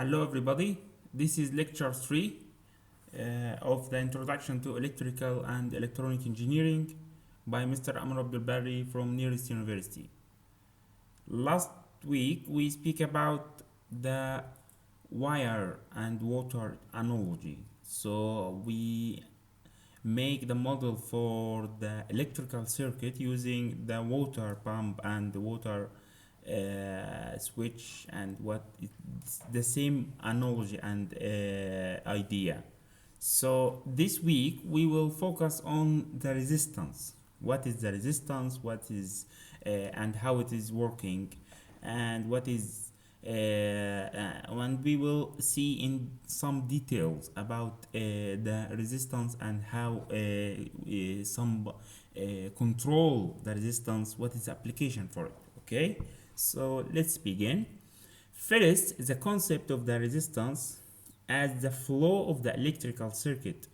Hello everybody, this is lecture 3 of the Introduction to Electrical and Electronic Engineering by Mr. Amr Abdulbari from nearest university. Last week we speak about the wire and water analogy. So we make the model for the electrical circuit using the water pump and the water switch, and what it's the same analogy and idea. So this week we will focus on the resistance. What is the resistance? What is and how it is working, and what is and we will see in some details about the resistance and how some control the resistance. What is the application for it? Okay, so let's begin. First, the concept of the resistance as the flow of the electrical circuit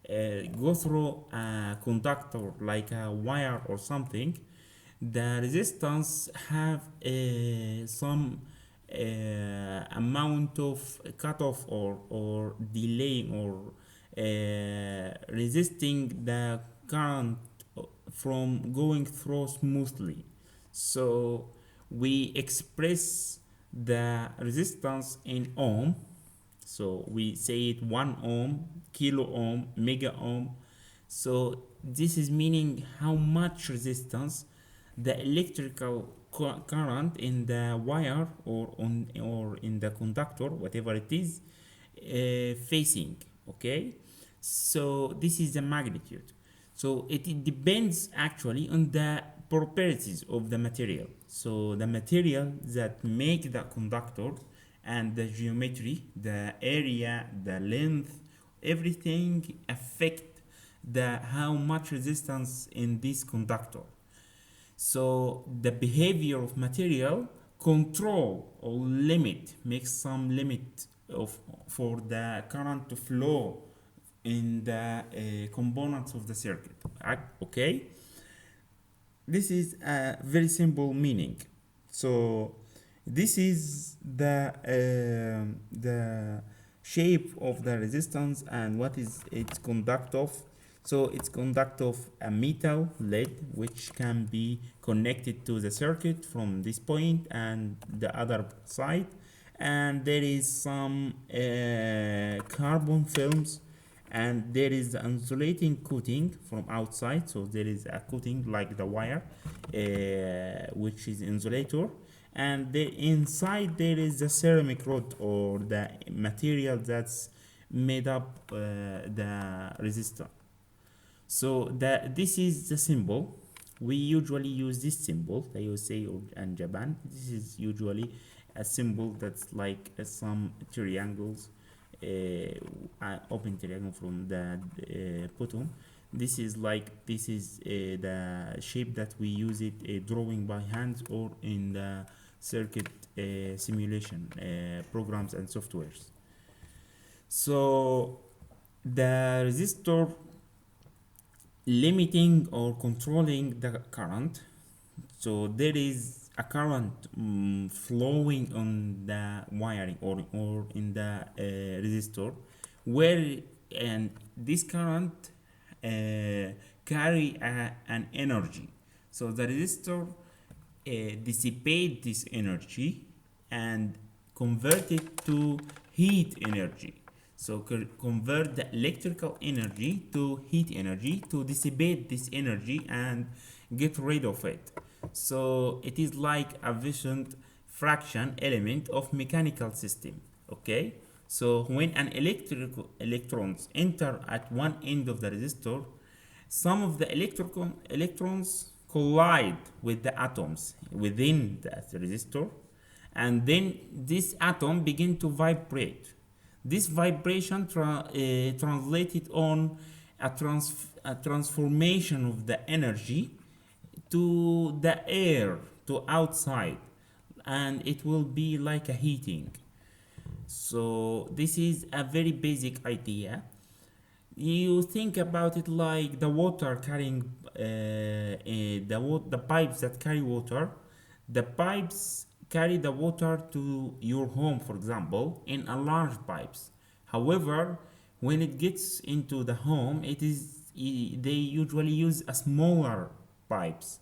go through a conductor like a wire or something. The resistance have some amount of cutoff or delay or resisting the current from going through smoothly. So we express the resistance in ohm. So we say it 1 ohm, kilo ohm, mega ohm. So this is meaning how much resistance the electrical current in the wire or in the conductor, whatever it is, facing. Okay, so this is the magnitude. So it depends actually on the properties of the material. So the material that make the conductor and the geometry, the area, the length, everything affect the how much resistance in this conductor. So the behavior of material control or limit, makes some limit of for the current to flow in the components of the circuit. Okay, this is a very simple meaning. So this is the shape of the resistance and what is its conduct of. So it's conduct of a metal lead which can be connected to the circuit from this point and the other side, and there is some carbon films, and there is the insulating coating from outside. So there is a coating like the wire which is insulator, and the inside there is the ceramic rod or the material that's made up the resistor. So this is the symbol. We usually use this symbol, the USA and Japan. This is usually a symbol that's like some triangles, open triangle from the bottom. This is the shape that we use it drawing by hands or in the circuit simulation programs and softwares. So the resistor limiting or controlling the current. So there is a current flowing on the wiring or in the resistor, where and this current carry an energy. So the resistor dissipate this energy and convert it to heat energy. So convert the electrical energy to heat energy to dissipate this energy and get rid of it. So it is like a efficient fraction element of mechanical system. Okay, so when an electrons enter at one end of the resistor, some of the electrons collide with the atoms within the resistor, and then this atom begin to vibrate. This vibration translated on a transformation of the energy to the air, to outside, and it will be like a heating. So this is a very basic idea. You think about it like the water carrying the pipes that carry water. The pipes carry the water to your home, for example, in a large pipes. However, when it gets into the home, they usually use a smaller pipes,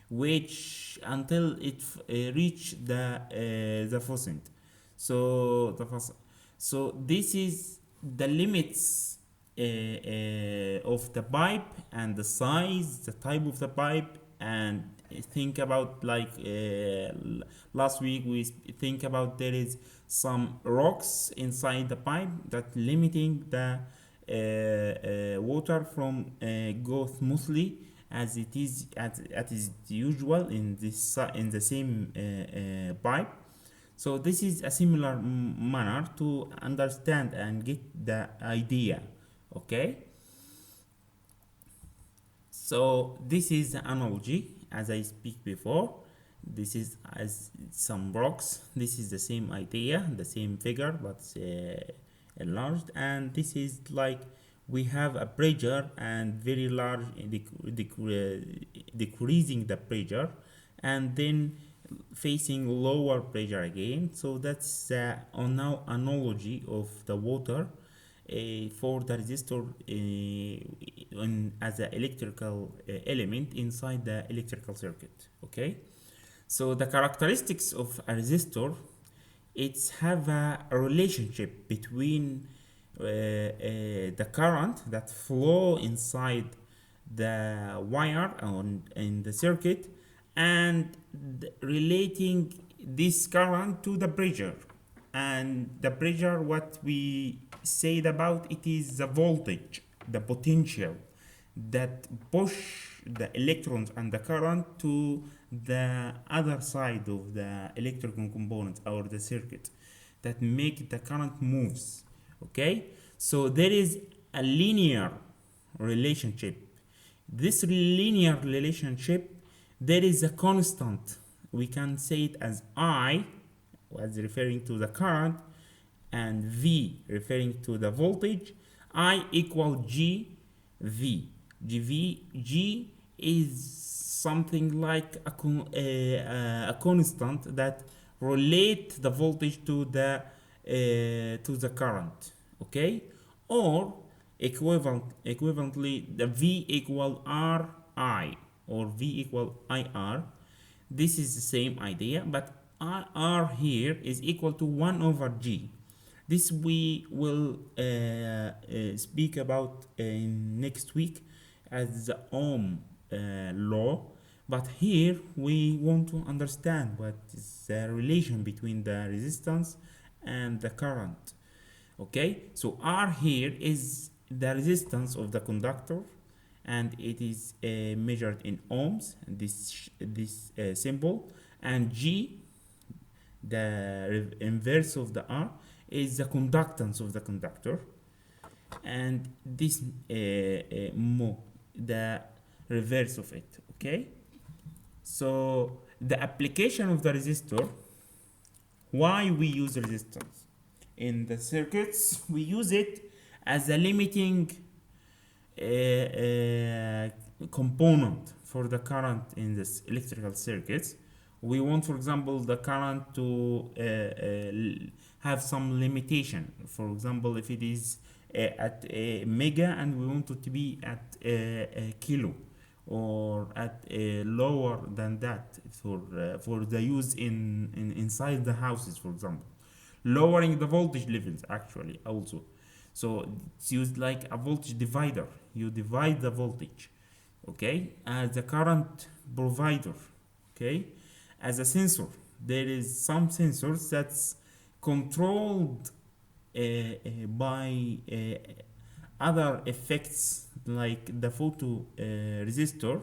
which until it reach the faucet. So so this is the limits of the pipe and the size, the type of the pipe, and think about like last week we think about there is some rocks inside the pipe that limiting the water from go smoothly as it is usual in in the same pipe. So this is a similar manner to understand and get the idea. Okay, so this is the analogy as I speak before. This is as some rocks. This is the same idea, the same figure, but enlarged. And this is like we have a pressure and very large decreasing the pressure, and then facing lower pressure again. So that's now analogy of the water for the resistor as an electrical element inside the electrical circuit. Okay, so the characteristics of a resistor, it's have a relationship between the current that flow inside the wire in the circuit, and relating this current to the pressure. And the pressure, what we said about it, is the voltage, the potential that push the electrons and the current to the other side of the electrical component or the circuit, that make the current moves. Okay, so there is a linear relationship. This linear relationship, there is a constant. We can say it as I, as referring to the current, and V referring to the voltage. I equal G V. G is something like a constant that relate the voltage to the current. Okay, or equivalently the V equal R I or V equal IR. This is the same idea, but R here is equal to 1 over G. This we will speak about next week as the Ohm law. But here we want to understand what is the relation between the resistance and the current. Okay, so R here is the resistance of the conductor, and it is measured in ohms, this symbol. And G, the inverse of the R, is the conductance of the conductor, and this the reverse of it. Okay, so the application of the resistor, why we use resistance in the circuits, we use it as a limiting component for the current in this electrical circuits. We want, for example, the current to have some limitation. For example, if it is at a mega and we want it to be at a kilo, or at lower than that for the use inside the houses, for example, lowering the voltage levels actually also. So it's used like a voltage divider. You divide the voltage, okay, as a current provider. Okay, as a sensor, there is some sensors that's controlled by other effects, like the photo resistor.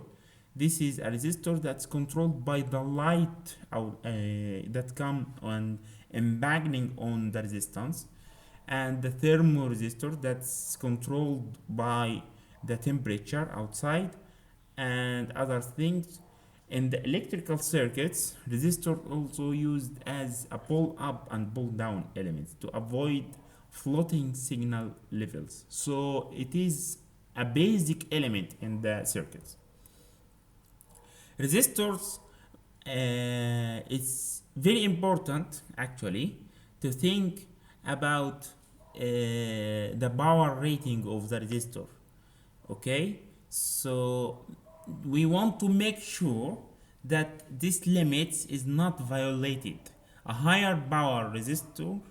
This is a resistor that's controlled by the light that come on impacting on the resistance, and the thermoresistor that's controlled by the temperature outside and other things. In the electrical circuits, resistor also used as a pull up and pull down elements to avoid floating signal levels. So it is a basic element in the circuits. Resistors, it's very important actually to think about the power rating of the resistor. Okay, so we want to make sure that this limit is not violated. A higher power resistor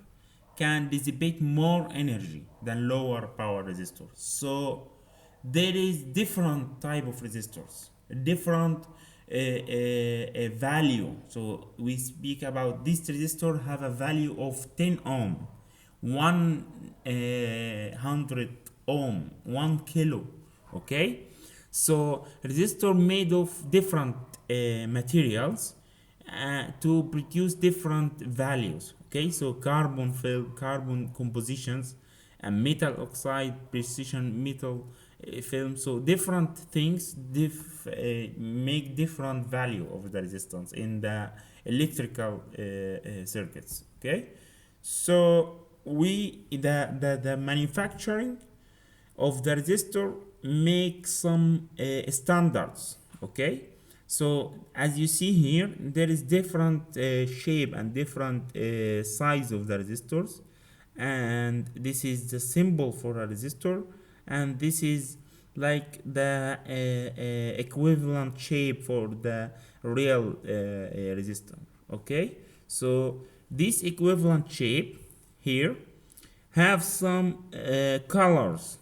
can dissipate more energy than lower power resistor. So there is different type of resistors, different value. So we speak about this resistor have a value of 10 ohm, 100 ohm, 1 kilo. Okay, so resistor made of different materials to produce different values. Okay, so carbon film, carbon compositions, and metal oxide, precision metal film. So different things make different value of the resistance in the electrical circuits. Okay, so the manufacturing of the resistor make some standards. Okay, so as you see here, there is different shape and different size of the resistors, and this is the symbol for a resistor, and this is like the equivalent shape for the real resistor. Okay, so this equivalent shape here have some colors.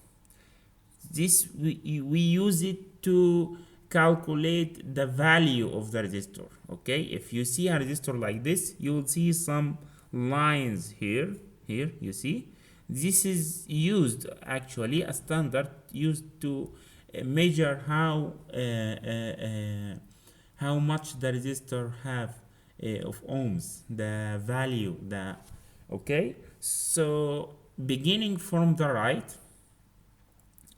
This we use it to calculate the value of the resistor. Okay, if you see a resistor like this, you will see some lines here. Here you see, this is used actually a standard used to measure how much the resistor have of ohms, the value, the okay. So beginning from the right,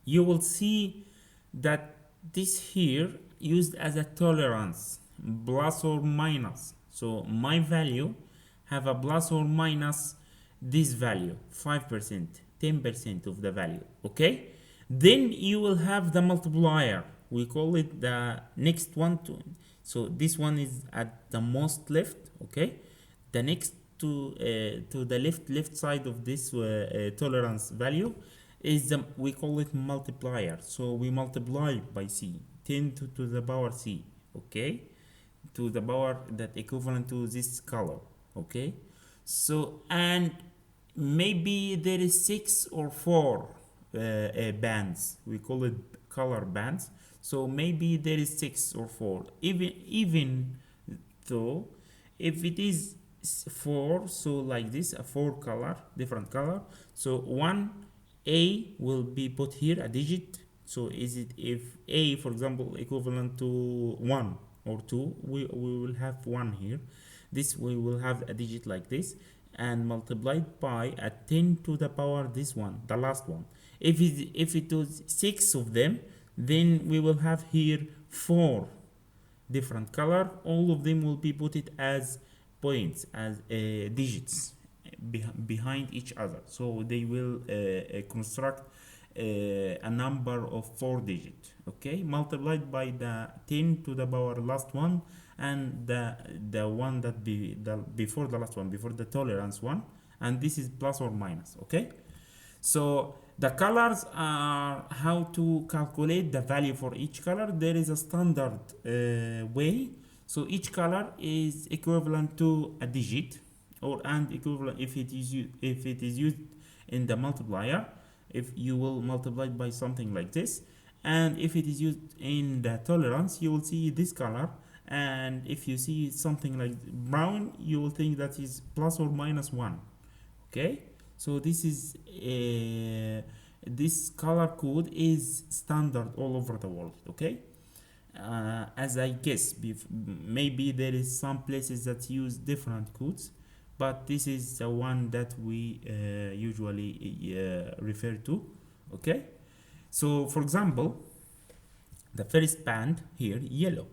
you will see that this here used as a tolerance, plus or minus. So my value have a plus or minus this value, 5%, 10% of the value. Okay, then you will have the multiplier, we call it the next one to, so this one is at the most left. Okay, the next to the left side of this tolerance value is we call it multiplier. So we multiply by c, 10 to the power c. Okay, to the power that equivalent to this color. Okay, so and maybe there is 6 or 4 bands, we call it color bands. So maybe there is 6 or 4, even though if it is 4, so like this, a 4 color, different color. So 1 A will be put here, a digit. So is it, if A for example equivalent to 1 or 2, we will have 1 here. This we will have a digit like this, and multiplied by a 10 to the power this one, the last one. If it was 6 of them, then we will have here 4 different color. All of them will be put it as points, as digits behind each other. So they will construct a number of 4 digits. Okay, multiplied by the 10 to the power last one, and the one that before the last one, before the tolerance one, and this is plus or minus. Okay, so the colors are how to calculate the value for each color. There is a standard way. So each color is equivalent to a digit, or and equivalent if it is used in the multiplier. If you will multiply by something like this, and if it is used in the tolerance, you will see this color. And if you see something like brown, you will think that is plus or minus 1. Okay, so this is this color code is standard all over the world. Okay, as I guess, maybe there is some places that use different codes, but this is the one that we usually refer to. Okay, so for example, the first band here, yellow.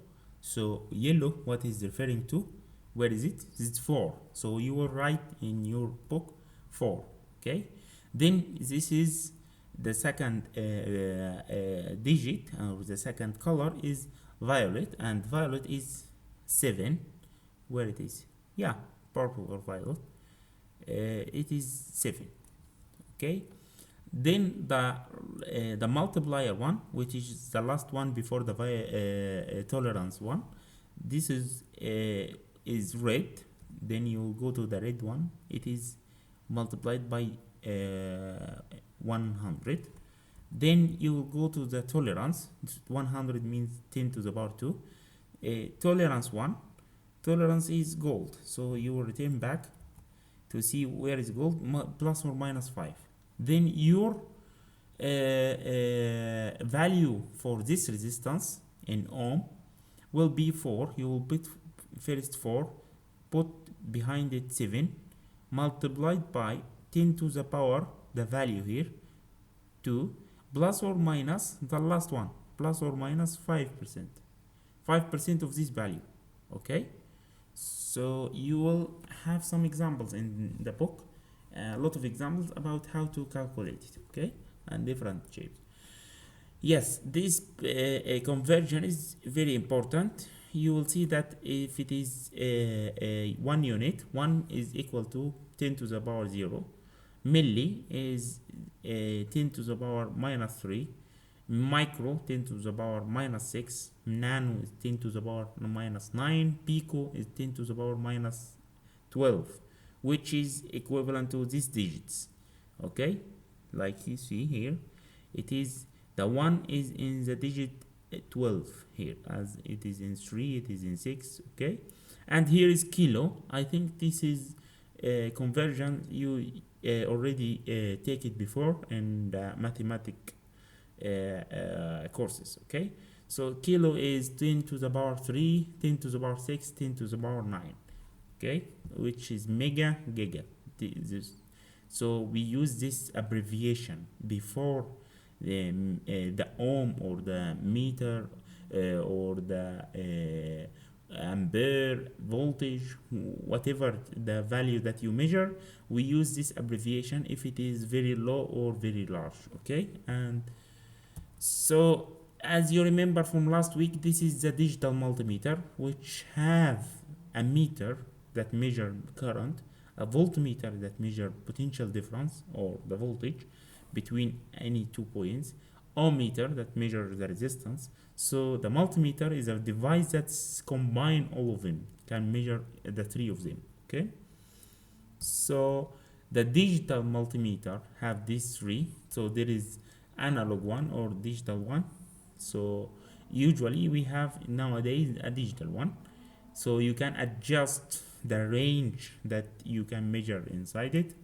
So yellow, what is referring to? Where is it? It's 4. So you will write in your book 4. Okay, then this is the second digit, or the second color is violet, and violet is 7. Where it is? yeah, purple or violet, it is 7. Okay, then the multiplier one, which is the last one before the tolerance one, this is red. Then you go to the red one, it is multiplied by 100. Then you will go to the tolerance. 100 means 10 to the power 2. Tolerance 1, tolerance is gold, so you will return back to see where is gold, plus or minus 5. Then your value for this resistance in ohm will be 4. You will put first 4, put behind it 7, multiplied by 10 to the power, the value here, 2, plus or minus the last one, plus or minus 5%. 5% of this value. Okay, so you will have some examples in the book, a lot of examples about how to calculate it. Okay, and different shapes. Yes, this conversion is very important. You will see that if it is a 1 unit, 1 is equal to 10 to the power 0, milli is 10 to the power minus 3, micro 10 to the power minus 6, nano is 10 to the power minus 9, pico is 10 to the power minus 12, which is equivalent to these digits. Okay, like you see here, it is the 1 is in the digit 12 here, as it is in 3, it is in 6. Okay, and here is kilo. I think this is conversion you already take it before in the mathematics courses. Okay, so kilo is 10 to the power 3, 10 to the power 6, 10 to the power 9. Okay, which is mega giga. So we use this abbreviation before the ohm or the meter or the ampere, voltage, whatever the value that you measure, we use this abbreviation if it is very low or very large. Okay, and so as you remember from last week, this is the digital multimeter, which have a meter that measure current, a voltmeter that measure potential difference or the voltage between any 2 points, ohm meter that measures the resistance. So the multimeter is a device that's combine all of them, can measure the 3 of them. Okay, so the digital multimeter have these 3. So there is analog one or digital one. So usually we have nowadays a digital one, so you can adjust the range that you can measure inside it.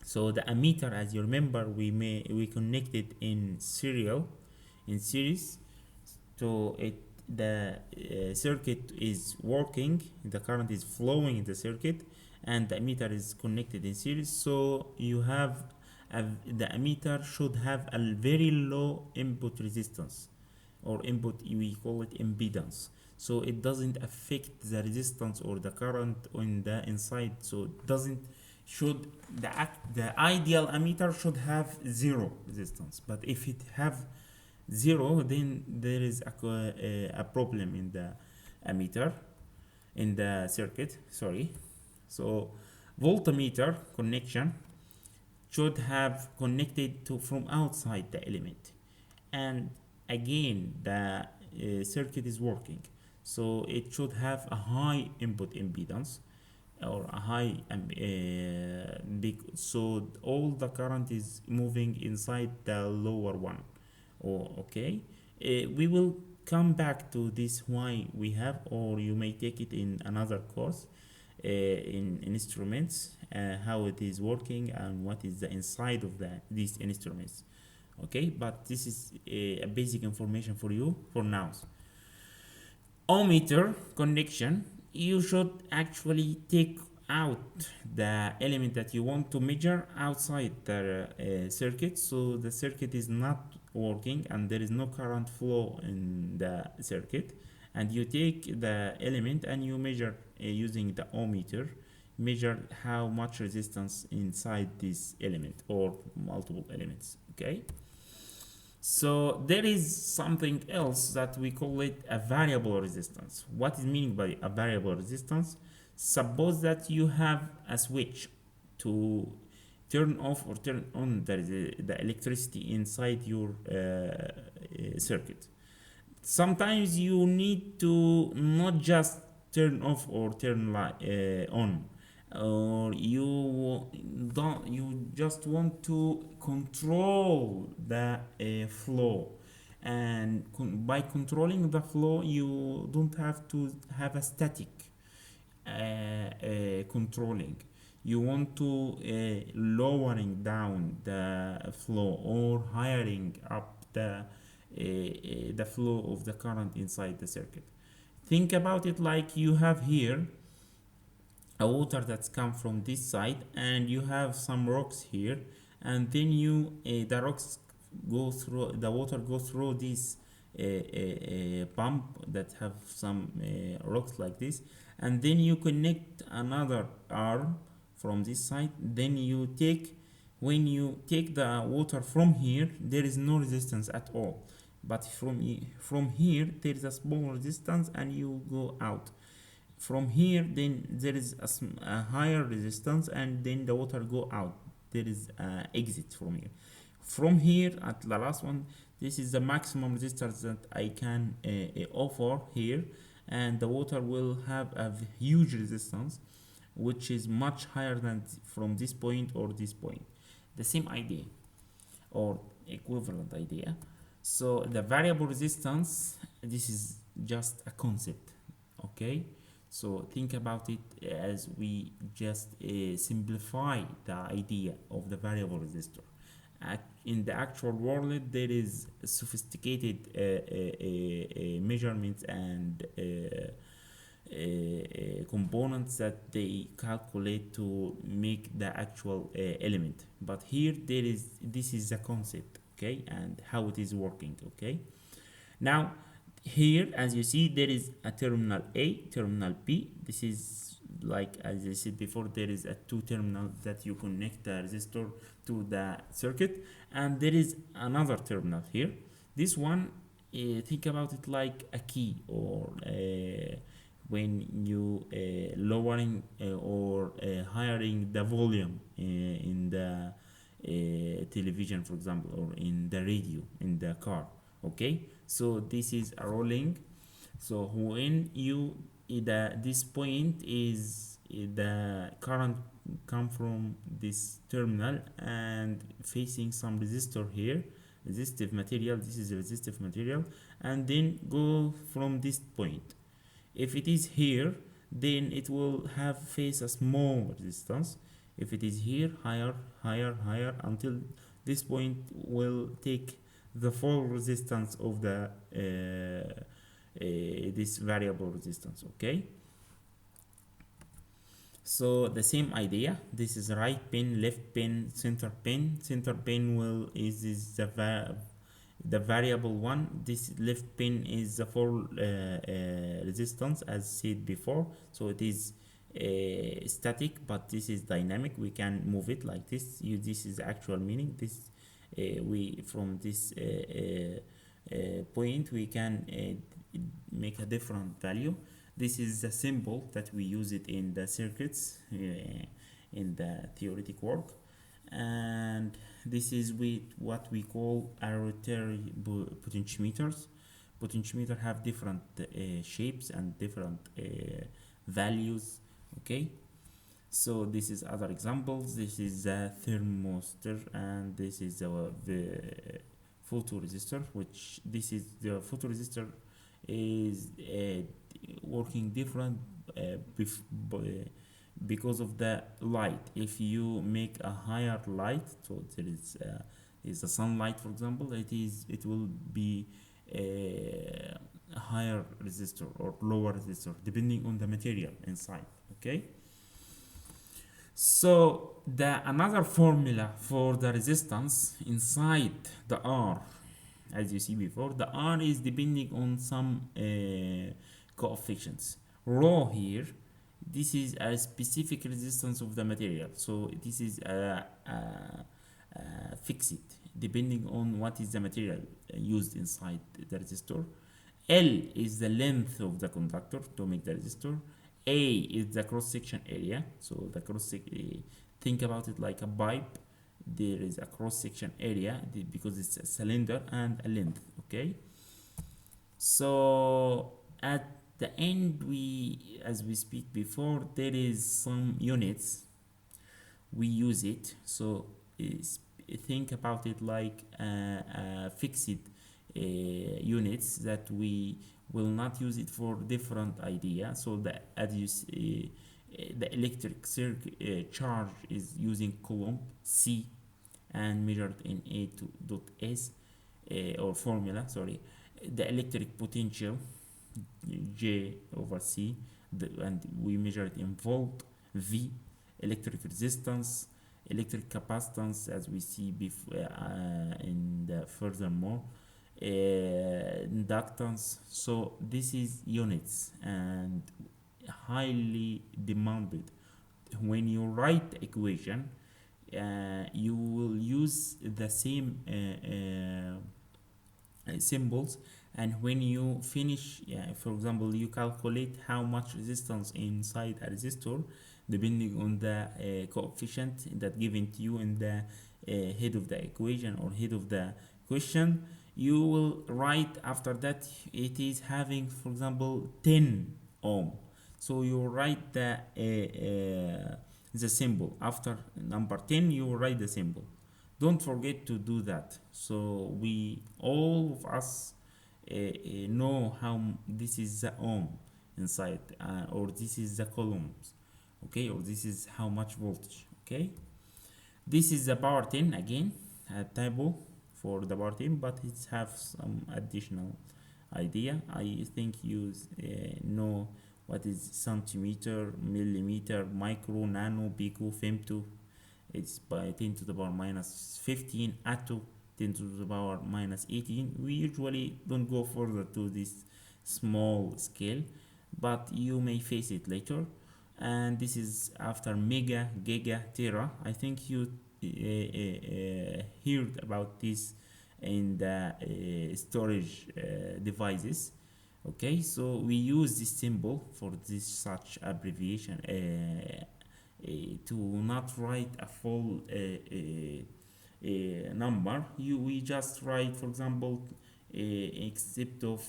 So the ammeter, as you remember, we connected in series, so the circuit is working, the current is flowing in the circuit, and the ammeter is connected in series. So you have the ammeter should have a very low input resistance, or input, we call it impedance, so it doesn't affect the resistance or the current on the inside. So it doesn't should the ideal ammeter should have 0 resistance, but if it have 0, then there is a problem in the ammeter, in the circuit, sorry. So voltmeter connection should have connected to from outside the element, and again the circuit is working, so it should have a high input impedance or a high so all the current is moving inside the lower one. Okay, we will come back to this why we have, or you may take it in another course in instruments, how it is working and what is the inside of these instruments. Okay, but this is a basic information for you for now. Ohm meter connection, you should actually take out the element that you want to measure outside the circuit, so the circuit is not working and there is no current flow in the circuit, and you take the element and you measure using the ohm meter, measure how much resistance inside this element or multiple elements. Okay, so there is something else that we call it a variable resistance. What is meaning by a variable resistance? Suppose that you have a switch to turn off or turn on the electricity inside your circuit. Sometimes you need to not just turn off or turn on, or you just want to control the flow, and by controlling the flow you don't have to have a static controlling. You want to lowering down the flow or hiring up the flow of the current inside the circuit. Think about it like you have here a water that's come from this side, and you have some rocks here, and then the rocks go through, the water goes through this pump that have some rocks like this, and then you connect another arm from this side. Then when you take the water from here, there is no resistance at all, but from here there is a small resistance, and you go out. From here then there is a higher resistance, and then the water go out. There is exit from here. From here at the last one, this is the maximum resistance that I can offer here, and the water will have a huge resistance which is much higher than from this point or this point. The same idea or equivalent idea. So the variable resistance, this is just a concept, okay? So think about it as we just simplify the idea of the variable resistor. In the actual world, there is sophisticated measurements and components that they calculate to make the actual element. But here this is the concept, okay, and how it is working, okay. Now here, as you see, there is a terminal A, terminal B. This is like, as I said before, there is a two terminal that you connect the resistor to the circuit, and there is another terminal here. This one, think about it like a key, or when you lowering or hiring the volume in the television, for example, or in the radio in the car, okay. So this is a rolling. So when this point is the current come from this terminal and facing some resistor here, resistive material. This is resistive material, and then go from this point. If it is here, then it will have face a small resistance. If it is here, higher, until this point will take the full resistance of the this variable resistance, okay. So the same idea, this is right pin, left pin, center pin. Center pin is the variable one. This left pin is the full resistance, as said before. So it is static, but this is dynamic. We can move it like this. This is actual meaning. This we from this point we can make a different value. This is the symbol that we use it in the circuits in the theoretic work, and this is what we call a rotary potentiometers. Potentiometer have different shapes and different values, okay. So this is other examples. This is the thermistor, and this is the photoresistor, which this is the photoresistor is working different because of the light. If you make a higher light, so there is the sunlight, for example, it will be a higher resistor or lower resistor depending on the material inside, okay. So another formula for the resistance inside the R, as you see before, the R is depending on some coefficients. Rho here, this is a specific resistance of the material, so this is fixed depending on what is the material used inside the resistor. L is the length of the conductor to make the resistor. A is the cross section area. So the think about it like a pipe. There is a cross section area because it's a cylinder and a length. Okay. So at the end, as we speak before, there is some units we use it. So think about it like fixed units that we will not use it for different idea. So the as you see, the electric circuit charge is using coulomb C and measured in A2.S or formula, sorry. The electric potential J over C, and we measure it in volt. V, electric resistance, electric capacitance, as we see in the furthermore, inductance. So this is units and highly demanded. When you write the equation, you will use the same symbols, and when you finish, for example, you calculate how much resistance inside a resistor depending on the coefficient that given to you in the head of the equation or head of the question. You will write after that it is having, for example, 10 ohm. So you write the symbol after number 10. You write the symbol. Don't forget to do that. So we all of us know how this is the ohm inside, or this is the coulombs, okay, or this is how much voltage. Okay, this is the power 10 again, a typo for the power 10, but it have some additional idea. I think you know what is centimeter, millimeter, micro, nano, pico, femto. It's by 10 to the power minus 15, atto 10 to the power minus 18. We usually don't go further to this small scale, but you may face it later. And this is after mega, giga, tera. I think you heard about this in the storage devices. Okay, so we use this symbol for this such abbreviation to not write a full number. We just write, for example, except of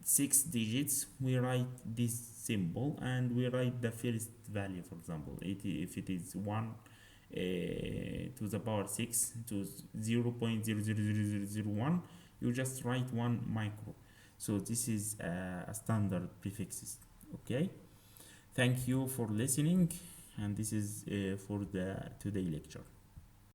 6 digits, we write this symbol and we write the first value. For example, if it is 1 to the power 6 to 0.00001, you just write 1 micro. So this is a standard prefixes. Okay, thank you for listening, and this is for the today lecture.